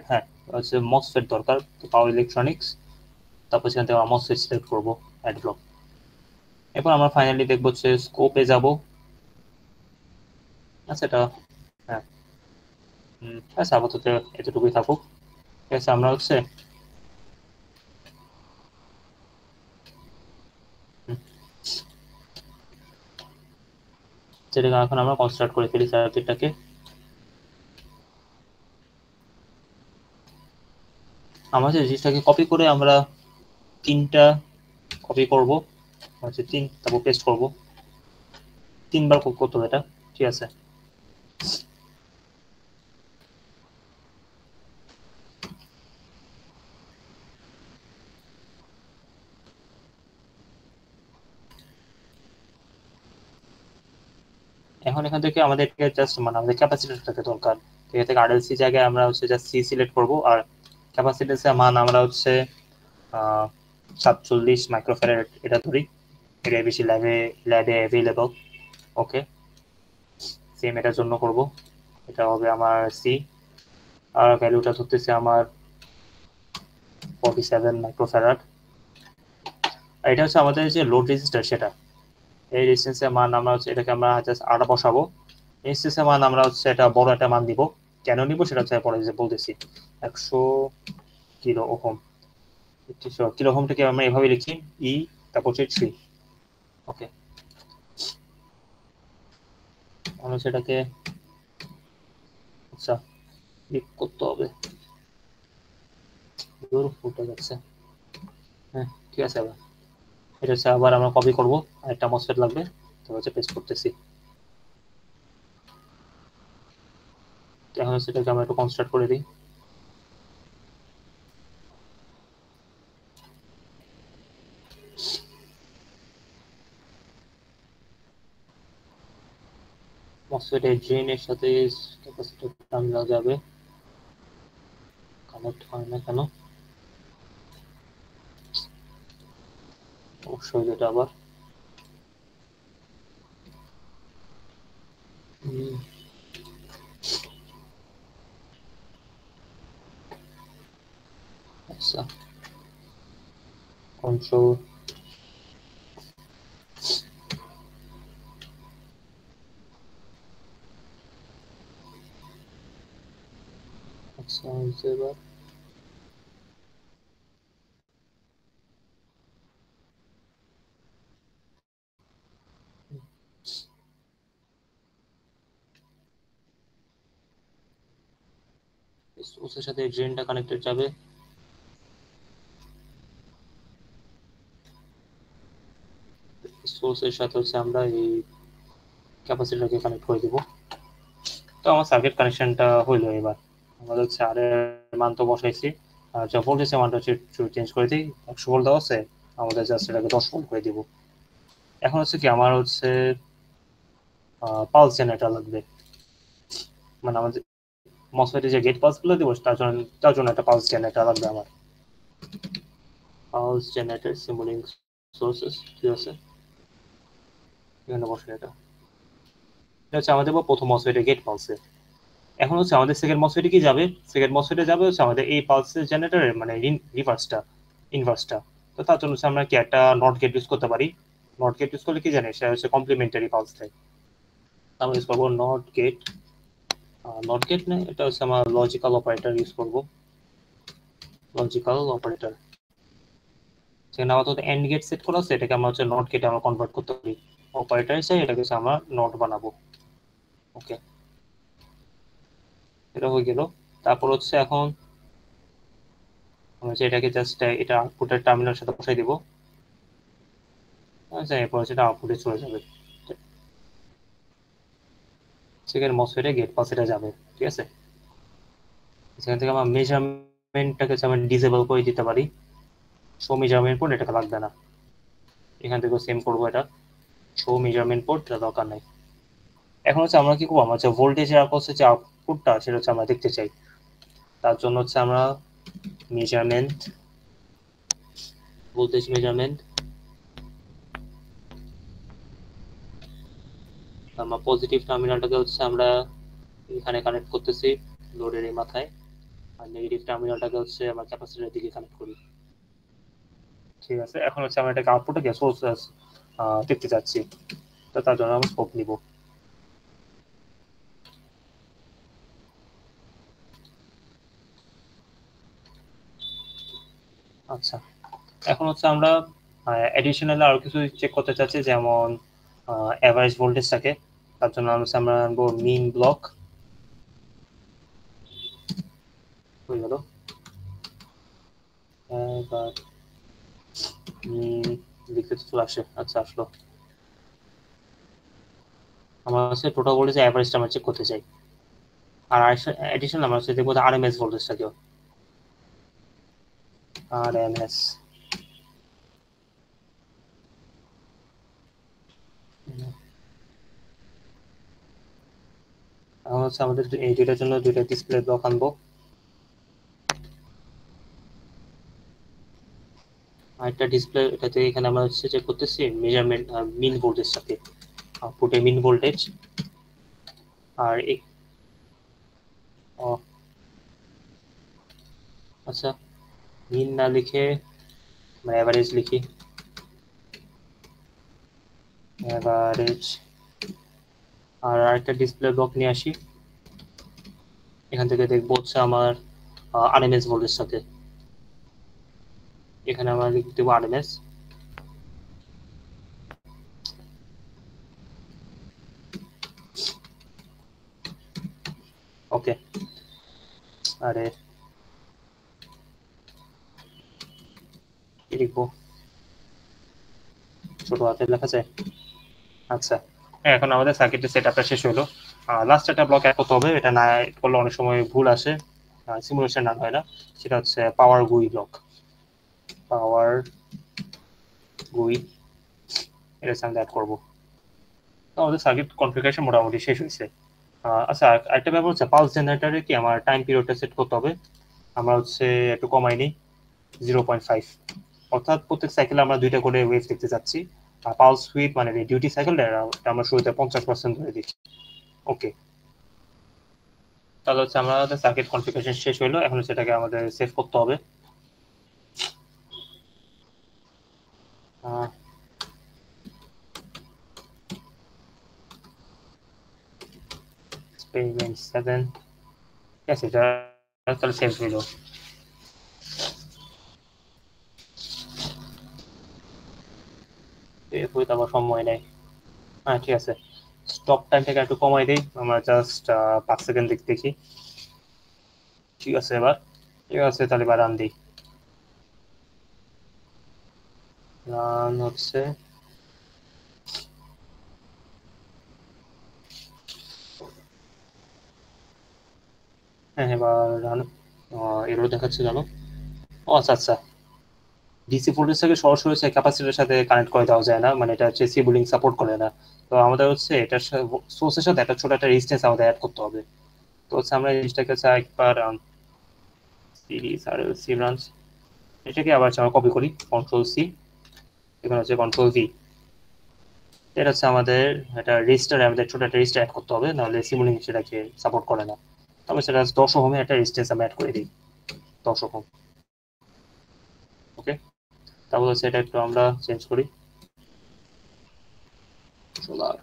হ্যাঁ হচ্ছে মসফেট দরকার, পাওয়ার ইলেকট্রনিক্স। তারপর সেখান থেকে আমরা মসফেট সিলেক্ট করবো, অ্যাড ব্লক। এরপর আমরা ফাইনালি দেখবো হচ্ছে স্কোপে যাব। আচ্ছা, এটা হ্যাঁ আচ্ছা আপাতত এতটুকুই থাকুক। ঠিক আছে, আমরা হচ্ছে যেটা এখন আমরা কনস্ট্রাক্ট করে ফেলি সার্কিটটাকে। আমাদের জিনিসটাকে কপি করে আমরা তিনটা কপি করব, হচ্ছে তিন, তারপর পেস্ট করব, তিনবার করতে হবে এটা। ঠিক আছে, এখন এখান থেকে আমাদের জাস্ট মানে আমাদের ক্যাপাসিটরটাকে দরকার। এখান থেকে আরএলসি জায়গায় আমরা হচ্ছে জাস্ট সি সিলেক্ট করব, আর ক্যাপাসিটেন্সের মান আমরা হচ্ছে 47 মাইক্রোফ্যারাড এটা ধরি, এটা বেশি ল্যাবে অ্যাভেলেবল। ওকে, সেম এটার জন্য করব, এটা হবে আমার সি, আর ভ্যালুটা ধরতেছে আমার 47 মাইক্রোফ্যারাড। আর এটা হচ্ছে আমাদের যে লোড রেজিস্টার সেটা, এই রেজিস্ট্যান্সের মান আমরা হচ্ছে এটাকে আমরা জাস্ট আটা বসাবো, রেজিস্ট্যান্সের মান আমরা হচ্ছে এটা বড় একটা মান দিব, কেন নিব সেটা হচ্ছে পরে যে বলতেছি। 100 কিলো ওহম, কিলো ওহমটাকে আমরা এভাবে লিখি ই, তারপর হচ্ছে 3। ওকে, আমরা সেটাকে আচ্ছা ক্লিক করতে হবে, ফুটে যাচ্ছে। হ্যাঁ ঠিক আছে, আবার এটা হচ্ছে আবার আমরা কপি করবো, আরেকটা মসফেট লাগবে, তো হচ্ছে পেস্ট করতেছি। এখন সেটাকে আমরা একটু কনস্ট্রাক্ট করে দিই। মসফেটের ড্রেনের সাথে ক্যাপাসিটর টার্মিনাল যাবে, কানেক্ট হয় না কেন, অবশ্যই যেটা আবার আচ্ছা কন্ট্রোল আচ্ছা এবার সোর্সের সাথে ড্রেনটা কানেক্টেড যাবে, সোর্সের সাথে হচ্ছে আমরা এই ক্যাপাসিটরকে কানেক্ট করে দিব। তো আমার সার্কিট কানেকশনটা হইলো। এবার আমাদের হচ্ছে আর এর মান তো বসাইছি, আর যা ভোল্টেজ মানটা হচ্ছে চেঞ্জ করে দিই, 100 ভোল্ট দেওয়া আছে, আমাদের জাস্ট এটাকে 10 ভোল্ট করে দিব। এখন হচ্ছে কি আমার হচ্ছে পালস জেনারেটর লাগবে, মানে আমাদের মসফেটে যে গেট পালস গুলো দিব তার জন্য একটা পালস জেনারেটর লাগবে আমার। পালস জেনারেটর সিম্বলিং সোর্সেস, ঠিক আছে, এখানে বসে এটা হচ্ছে আমাদের প্রথম মসফেটের গেট পালসে। এখন হচ্ছে আমাদের সেকেন্ড মসফেটে কি যাবে, সেকেন্ড মসফেটে যাবে হচ্ছে আমাদের এই পালসের জেনারেটরের মানে রিভার্সটা, ইনভার্সটা। তো তার জন্য হচ্ছে আমরা কি একটা নট গেট ইউজ করতে পারি। নট গেট ইউজ করলে কি জানি সেটা হচ্ছে কমপ্লিমেন্টারি পালস দেয়। আমরা ইউজ করবো নট গেট, নট গেট না, এটা হচ্ছে আমরা লজিক্যাল অপারেটর ইউজ করবো, লজিক্যাল অপারেটর। সেখানে আমাদের এন্ড গেট সেট করা আছে, এটাকে আমরা হচ্ছে নট গেটে আমরা কনভার্ট করতে পারি, অপারেটর হিসেবে এটাকে হচ্ছে আমরা নট বানাবো। ওকে, এটা হয়ে গেল। তারপর হচ্ছে এখন আমরা এটাকে জাস্ট এটা আউটপুটের টার্মিনালের সাথে বসাই দিব। আচ্ছা এরপর সেটা আউটপুটে চলে যাবে, সেখানে মসফেটে গেট পাস এটা যাবে, ঠিক আছে। সেখান থেকে আমরা মেজারমেন্টটাকে আমরা ডিসেবল করে দিতে পারি, শো মেজারমেন্ট পোর্ট এটাকে লাগবে না, এখান থেকে সেম করবো, এটা শো মেজারমেন্ট পোর্ট এটা দরকার নাই। এখন হচ্ছে আমরা কি করবো, আমরা হচ্ছে ভোল্টেজের হচ্ছে যে আউটপুটটা সেটা হচ্ছে আমরা দেখতে চাই। তার জন্য হচ্ছে আমরা মেজারমেন্ট, ভোল্টেজ মেজারমেন্ট, আমরা পজিটিভ টার্মিনালটাকে হচ্ছে আমরা এখানে কানেক্ট করতেছি লোডের এই মাথায়, আর নেগেটিভ টার্মিনালটাকে হচ্ছে আমরা ক্যাপাসিটরের দিকে কানেক্ট করি। ঠিক আছে, এখন হচ্ছে আমরা এটাকে আউটপুটে সোর্স দেখতে চাচ্ছি, তো তার জন্য আমরা স্কোপ নিব। আচ্ছা, এখন হচ্ছে আমরা অ্যাডিশনাল আরো কিছু চেক করতে চাচ্ছি, যেমন এভারেজ ভোল্টেজটাকে। তার জন্য আমরা আনবো মিন ব্লক, হয়ে গেল। এবার লিখতে তো চলে আসে, আচ্ছা আসলো। আমরা হচ্ছে টোটাল ভোল্টেজ এভারেজটা আমরা চেক করতে চাই, আর অ্যাডিশনাল আমরা হচ্ছে দেখবো আরএমএস ভোল্টেজটাকেও, আরএমএস। এখন হচ্ছে আমাদের এই দুইটার জন্য দুইটা ডিসপ্লে ব্লক আনবো। আরেকটা ডিসপ্লে এটাতে এখানে আমরা হচ্ছে চেক করতেছি মেজারমেন্ট মিন ভোল্টেজটাকে, আউটপুটে মিন ভোল্টেজ। আর আচ্ছা মিন না লিখে আমরা অ্যাভারেজ লিখি, অ্যাভারেজ। আর আরেকটা ডিসপ্লে ব্লক নিয়ে আসি, এখান থেকে দেখবো হচ্ছে আমার আরএমএস ভোল্টেজ সাথে, এখানে আমরা লিখে দেবো আরএমএস। ওকে, আরে কি লিখবো, ছোট হাতের লেখা যায়। আচ্ছা, এখন আমাদের সার্কিটের সেটআপটা শেষ হলো। লাস্ট একটা ব্লক অ্যাড করতে হবে, এটা না করলে অনেক সময় ভুল আসে, সিমুলেশন না হয় না। সেটা হচ্ছে পাওয়ার গুই ব্লক, পাওয়ার গুই, এটা আমরা অ্যাড করবো। তো আমাদের সার্কিট কনফিগারেশন মোটামুটি শেষ হয়েছে। আচ্ছা, একটা ব্যাপার হচ্ছে পালস জেনারেটরে কি আমার টাইম পিরিয়ডটা সেট করতে হবে। আমরা হচ্ছে একটু কমাই নিই 0.5, অর্থাৎ প্রত্যেক সাইকেলে আমরা 2টা করে ওয়েভ দেখতে যাচ্ছি। আর পালস উইথ মানে ডিউটি সাইকেলটা আমরা শুরুতে 50% ধরে দিচ্ছি। ওকে, তাহলে হচ্ছে আমাদের সার্কিট কনফিগারেশন শেষ হলো, এখন সেটাকে আমাদের সেভ করতে হবে। এক্সপেরিমেন্ট 7, ঠিক আছে, এটা তাহলে সেভ হইলো। সেভ হইতে আবার সময় নেই। হ্যাঁ ঠিক আছে, স্টপ টাইমটাকে একটু কমাই দিই, আমরা জাস্ট 5 সেকেন্ড দেখি। ঠিক আছে, এবার ঠিক আছে, তাহলে এবার রান দিই। রান হচ্ছে, হ্যাঁ এবার রান। এরও দেখাচ্ছে কেন? ও আচ্ছা আচ্ছা, ডিসি ভোল্টেজটাকে সরাসরি হচ্ছে ক্যাপাসিটরের সাথে কানেক্ট করে দেওয়া যায় না, মানে এটা হচ্ছে সিবলিং সাপোর্ট করে না। তো আমাদের হচ্ছে এটার সোর্সের সাথে একটা ছোট একটা রেজিস্ট্যান্স আমাদের অ্যাড করতে হবে। তো হচ্ছে আমরা এই জিনিসটাকে হচ্ছে একবার সিরিজ আর সি ব্রাঞ্চ, এটাকে আবার আমরা কপি করি, কন্ট্রোল সি, এখানে হচ্ছে কন্ট্রোল ভি। এটা হচ্ছে আমাদের একটা রেজিস্টার, আমাদের ছোট একটা রেজিস্টার অ্যাড করতে হবে, নাহলে সিমুলিং সেটাকে সাপোর্ট করে না। তবে সেটা 10 ওহমের একটা রেজিস্ট্যান্স আমরা অ্যাড করে দিই, 10 ওহম। ওকে, তারপর হচ্ছে এটা একটু আমরা চেঞ্জ করি, সোলার।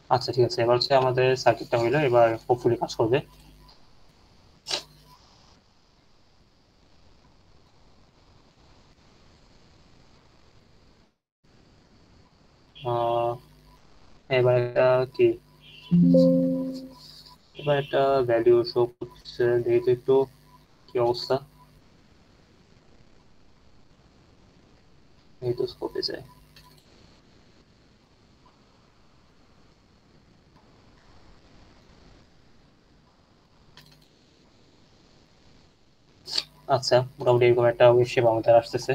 আচ্ছা ঠিক আছে, এবার হচ্ছে আমাদের সার্কিটটা হইলো, এবার হোপফুলি কাজ করবে। এবার একটা কি, এবার একটা ভ্যালু শো করছে, দেখি তো একটু কি অবস্থা। এই তো স্কোপে যায়। আচ্ছা, মোটামুটি এরকম একটা ওয়েভ শেপ আমাদের আসতেছে।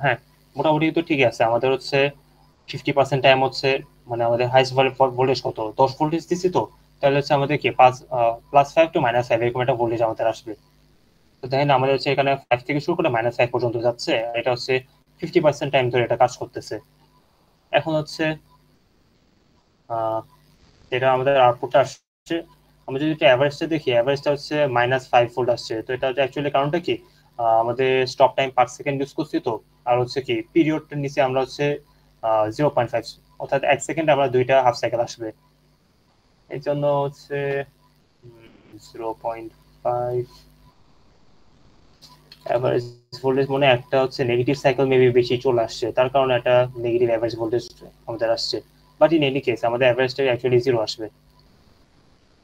হ্যাঁ, মোটামুটি তো ঠিকই আছে। আমাদের হচ্ছে 50% টাইম হচ্ছে, মানে আমাদের হাইস্ট ভোল্টেজ কত, 10 ভোল্টেজ দিচ্ছি, তো তাহলে হচ্ছে আমাদের কি +5 টু -5 এরকম একটা ভোল্টেজ আমাদের আসবে। তো দেখেন আমাদের হচ্ছে এখানে 5 থেকে শুরু করে -5 পর্যন্ত যাচ্ছে, আর এটা হচ্ছে 50% টাইম ধরে এটা কাজ করতেছে। এখন হচ্ছে যেটা আমাদের আউটপুটটা আসছে, আমরা যদি একটু অ্যাভারেজটা দেখি, অ্যাভারেজটা হচ্ছে -5 ভোল্ট আসছে। তো এটা অ্যাকচুয়ালি কারণটা কি, আমাদের স্টপ টাইম 5 সেকেন্ড ইউজ করছি, তো আর হচ্ছে কি পিরিয়ডটার নিচে আমরা হচ্ছে 0.5, অর্থাৎ 1 সেকেন্ড আমরা 2টা হাফ সাইকেল আসবে। এই জন্য হচ্ছে 0.5 অ্যাভারেজ ভোল্টেজ, মনে হয় একটা হচ্ছে নেগেটিভ সাইকেল মেবি বেশি চলে আসছে, তার কারণে একটা নেগেটিভ অ্যাভারেজ ভোল্টেজ আমাদের আসছে। বাট ইন এনি কেস আমাদের অ্যাভারেজটা অ্যাকচুয়ালি 0 আসবে।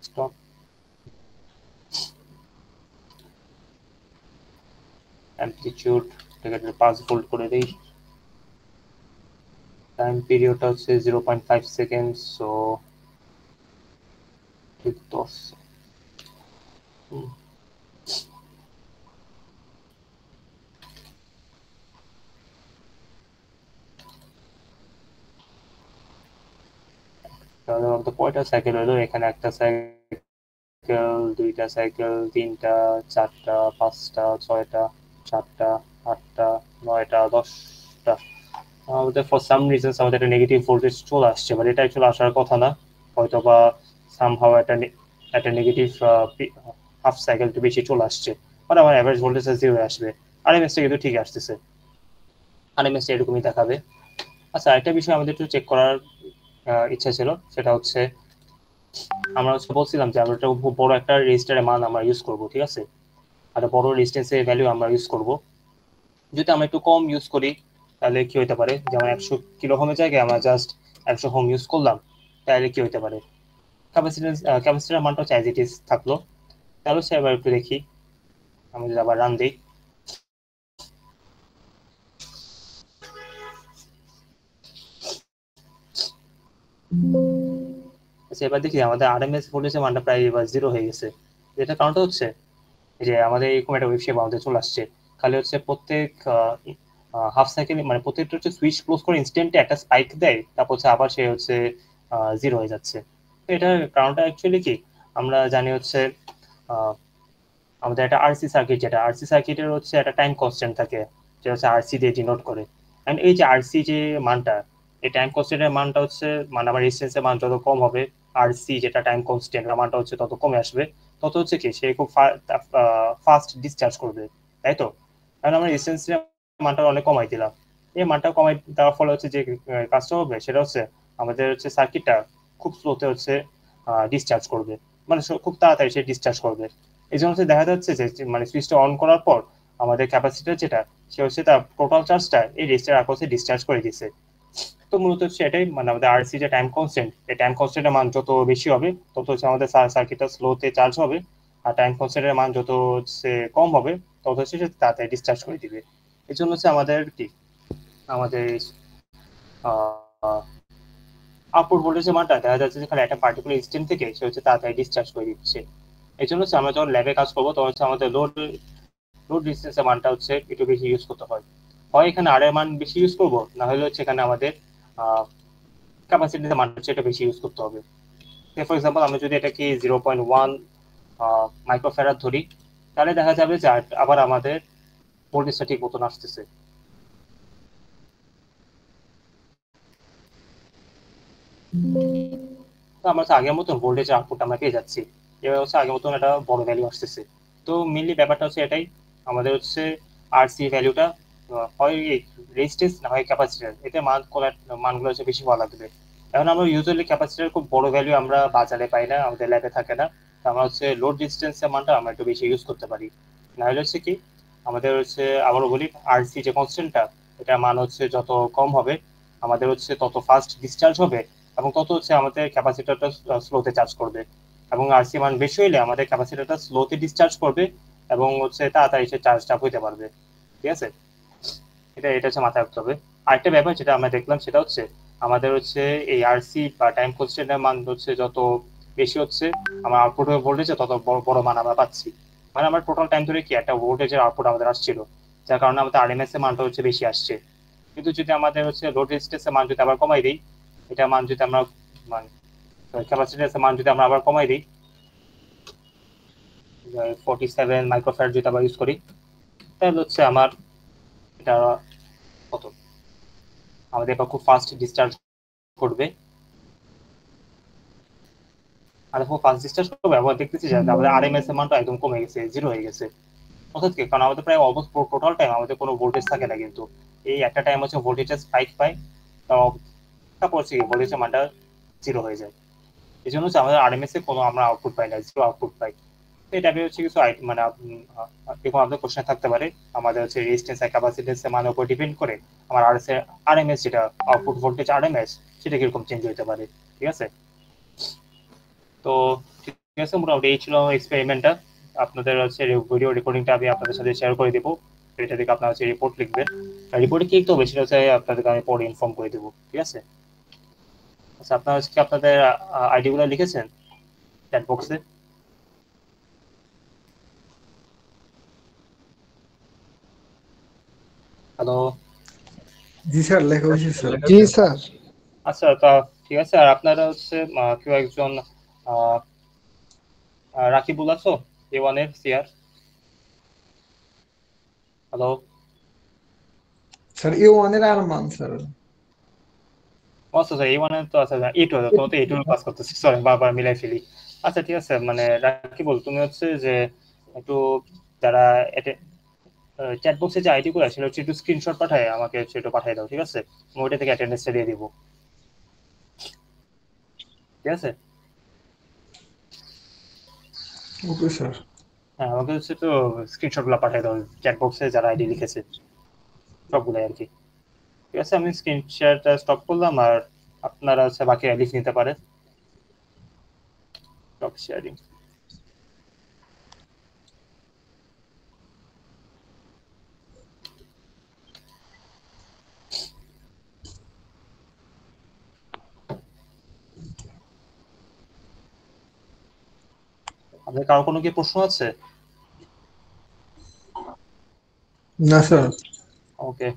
স্টপ অ্যামপ্লিটিউড এটাকে 5 ভোল্ট করে দেই, টাইম পিরিয়ডটা হচ্ছে 0.5 সেকেন্ড, সো 10। তাহলে আমাদের কয়টা সাইকেল হলো, এখানে একটা সাইকেল, 2টা সাইকেল, 3টা, 4টা, 5টা, 6টা, 7টা, 8টা, 9টা, 10টা। আমাদের ফর সাম রিজনস আমাদের একটা নেগেটিভ ভোল্টেজ চলে আসছে, বাট এটা অ্যাকচুয়ালি আসার কথা না। হয়তো বা সামহাও একটা নেগেটিভ হাফ সাইকেল একটু বেশি চলে আসছে, বাট আমার অ্যাভারেজ ভোল্টেজ 0 আসবে। আর এমএসটা কিন্তু ঠিক আসতেছে। আরএমএস এরকমই দেখাবে। আচ্ছা, আরেকটা বিষয় আমাদের একটু চেক করার ইচ্ছা ছিল, সেটা হচ্ছে আমরা বলছিলাম যে আমরা খুব বড় একটা রেজিস্টারের মান আমরা ইউজ করব, ঠিক আছে, আর বড় রেজিস্ট্যান্সের ভ্যালু আমরা ইউজ করব। যদি আমরা একটু কম ইউজ করি তাহলে কি হতে পারে, যেমন 100 কিলো হোমের জায়গায় আমরা জাস্ট 100 হোম ইউজ করলাম, তাহলে কি হতে পারে, ক্যাপাসিটরের মানটা হচ্ছে অ্যাজ ইট ইজ থাকলো। তাহলে সে এবার একটু দেখি, আমি যদি আবার রান দিই, আচ্ছা এবার দেখি আমাদের আরএমএস ভোল্টেজের মানটা প্রায় এবার 0 হয়ে গেছে। যেটা কারণটা হচ্ছে যে আমাদের এরকম একটা ওয়েব শেপ আমাদের চলে আসছে, খালি হচ্ছে প্রত্যেক হাফ সাইকেল মানে প্রত্যেকটা হচ্ছে সুইচ ক্লোজ করে ইনস্ট্যান্টে একটা স্পাইক দেয়, তারপর হচ্ছে আবার সে হচ্ছে 0 হয়ে যাচ্ছে। তো এটার কারণটা অ্যাকচুয়ালি কি, আমরা জানি হচ্ছে আমাদের একটা আরসি সার্কিট, যেটা আরসি সার্কিটের হচ্ছে একটা টাইম কনস্ট্যান্ট থাকে, যেটা হচ্ছে আরসি দিয়ে ডিনোট করে। এন্ড এই যে আরসি যে মানটা, এই টাইম কনস্ট্যান্টের মানটা হচ্ছে মানে আমার রেজিস্ট্যান্সের মান যত কম হবে, আরসি যেটা টাইম কনস্ট্যান্ট মানটা হচ্ছে তত কমে আসবে, তত হচ্ছে কি সে খুব ফাস্ট ডিসচার্জ করবে, তাই তো? কারণ আমরা রেজিস্ট্যান্সের মানটা অনেক কমাই দিলাম, এই মানটা কমাই দেওয়ার ফলে হচ্ছে যে কাজটা হবে সেটা হচ্ছে আমাদের হচ্ছে সার্কিটটা খুব স্লোতে হচ্ছে ডিসচার্জ করবে, মানে খুব তাড়াতাড়ি সে ডিসচার্জ করবে। এই জন্য হচ্ছে দেখা যাচ্ছে যে মানে সুইচটা অন করার পর আমাদের ক্যাপাসিটর যেটা, সে হচ্ছে তার টোটাল চার্জটা এই রেজিস্টার আকর্ষে ডিসচার্জ করে দিচ্ছে। তো মূলত হচ্ছে এটাই, মানে আমাদের আরসি যে টাইম কনস্ট্যান্ট, এই টাইম কনস্ট্যান্টের মান যত বেশি হবে তত হচ্ছে আমাদের সার্কিটটা স্লোতে চার্জ হবে, আর টাইম কনস্ট্যান্টের মান যত হচ্ছে কম হবে তত হচ্ছে সে তাড়াতাড়ি ডিসচার্জ করে দিবে। এই জন্য হচ্ছে আমাদের কি আমাদের আউটপুট ভোল্টেজের মানটা দেখা যাচ্ছে যে খালি একটা পার্টিকুলার ইনস্ট্যান্ট থেকে সে হচ্ছে তাড়াতাড়ি ডিসচার্জ করে দিচ্ছে। এই জন্য হচ্ছে আমরা যখন ল্যাবে কাজ করবো তখন হচ্ছে আমাদের লোড লোড রেজিস্ট্যান্সের মানটা হচ্ছে একটু বেশি ইউজ করতে হয়, হয় এখানে আর এর মান বেশি ইউজ করব, না হলে হচ্ছে এখানে আমাদের ক্যাপাসিটির মানটা হচ্ছে এটা বেশি ইউজ করতে হবে। ফর এক্সাম্পল আমরা যদি এটাকে 0.1 মাইক্রোফ্যারাড ধরি, তাহলে দেখা যাবে যে আবার আমাদের ভোল্টেজটা ঠিক মতন আসতেছে। তো আমরা হচ্ছে আগের মতন ভোল্টেজের আউটপুট আমরা পেয়ে যাচ্ছি, এবার হচ্ছে আগের মতন একটা বড় ভ্যালু আসতেছে। তো মেনলি ব্যাপারটা হচ্ছে এটাই, আমাদের হচ্ছে আরসি ভ্যালুটা হয় রেজিস্ট্যান্স না হয় ক্যাপাসিটর, এতে মানগুলো হচ্ছে বেশি ভালো লাগবে। এখন আমরা ইউজুয়ালি ক্যাপাসিটর খুব বড় ভ্যালু আমরা বাজারে পাই না, আমাদের ল্যাবে থাকে না, তো আমরা হচ্ছে লোড রেজিস্ট্যান্সের মানটা আমরা একটু বেশি ইউজ করতে পারি। না হলে হচ্ছে কি আমাদের হচ্ছে আবারও বলি, আরসি যে কনস্ট্যান্টটা, এটা মান হচ্ছে যত কম হবে আমাদের হচ্ছে তত ফাস্ট ডিসচার্জ হবে, এবং তত হচ্ছে আমাদের ক্যাপাসিটরটা স্লোতে চার্জ করবে, এবং আরসি মান বেশি হইলে আমাদের ক্যাপাসিটরটা স্লোতে ডিসচার্জ করবে এবং হচ্ছে তাড়াতাড়ি সে চার্জটা হইতে পারবে। ঠিক আছে, এটা হচ্ছে মাথায় রাখতে হবে। আরেকটা ব্যাপার যেটা আমরা দেখলাম সেটা হচ্ছে আমাদের হচ্ছে এই আরসি বা টাইম কনস্ট্যান্টের মান হচ্ছে যত বেশি হচ্ছে আমার আউটপুট ভোল্টেজে তত বড় বড় মান আমরা পাচ্ছি, মানে আমার টোটাল টাইম ধরে কি একটা ভোল্টেজের আউটপুট আমাদের আসছিল, যার কারণে আমাদের আরএমএস এর মানটা হচ্ছে বেশি আসছে। কিন্তু যদি আমাদের হচ্ছে লোড রেজিস্ট্যান্সের মান যদি আবার কমাই দিই, এটা মান যদি আমরা মানে ক্যাপাসিট্যান্সের মান যদি আমরা আবার কমাই দিই, 47 মাইক্রোফ্যারাড যদি আবার ইউজ করি, তাহলে হচ্ছে আমার এটা কত, আমাদের এবার খুব ফাস্ট ডিসচার্জ করবে, আর খুব ফাস্ট ডিসচার্জ করবে, আবার দেখতেছি যে আমাদের আরএমএস এর মানটা একদম কমে গেছে, 0 হয়ে গেছে। অর্থাৎ কি, কারণ আমাদের প্রায় অলমোস্ট টোটাল টাইম আমাদের কোনো ভোল্টেজ থাকে না, কিন্তু এই একটা টাইম হচ্ছে ভোল্টেজের স্পাইক পাই, তারপর হচ্ছে ভোল্টেজের মানটা 0 হয়ে যায়। এই জন্য হচ্ছে আমাদের আরএমএস এ কোনো আমরা আউটপুট পাই না, 0 আউটপুট পাই। তো এটা হচ্ছে কিছু মানে এরকম আপনাদের কোশ্চেন থাকতে পারে, আমাদের হচ্ছে রেজিস্ট্যান্স আর ক্যাপাসিট্যান্স এর মানের উপর ডিপেন্ড করে আমার আরএমএস যেটা আউটপুট ভোল্টেজ আরএমএস সেটা কিরকম চেঞ্জ হতে পারে। ঠিক আছে, তো ঠিক আছে, মোটামুটি এই ছিল এক্সপেরিমেন্টটা। আপনাদের হচ্ছে ভিডিও রেকর্ডিংটা আমি আপনাদের সাথে শেয়ার করে দেবো, এটা থেকে আপনারা হচ্ছে রিপোর্ট লিখবেন, রিপোর্টে কি লিখতে হবে সেটা হচ্ছে আপনাদেরকে আমি পরে ইনফর্ম করে দেবো। ঠিক আছে, আচ্ছা আপনারা হচ্ছে আপনাদের আইডি গুলো লিখেছেন চ্যাট বক্সে? হ্যালো? জি স্যার, লেখা হয়েছে স্যার। জি স্যার। আচ্ছা তা ঠিক আছে, আর আপনারা হচ্ছে কেউ একজন রাকিবুল আছো, A1 এর সিআর? হ্যালো? স্যার A1 এর আরমান স্যার। আচ্ছা স্যার A1 এর তো আচ্ছা A2, তো A2 এর কাজ করতেছি, সরি বারবার মিলাই ফেলি। আচ্ছা ঠিক আছে, মানে রাকিবুল তুমি হচ্ছে যে একটু যারা চ্যাট বক্সে যে আইডি গুলো সেটা হচ্ছে একটু স্ক্রিনশট পাঠায় আমাকে সেটা পাঠিয়ে দাও, ঠিক আছে? আমি ওইটা থেকে অ্যাটেন্ডেন্সটা দিয়ে দিব, ঠিক আছে? Okay sir. হ্যাঁ, আমাকে হচ্ছে তো স্ক্রিনশট গুলো পাঠিয়ে দাও চ্যাট বক্সে যারা আইডি লিখেছে সবগুলাই আর কি। ঠিক আছে, আমি স্ক্রিন শেয়ারটা স্টপ করলাম, আর আপনারা হচ্ছে বাকি লিখে নিতে পারেন। Stop sharing. আপনার কারো কোনো কি প্রশ্ন আছে? না স্যার। ওকে।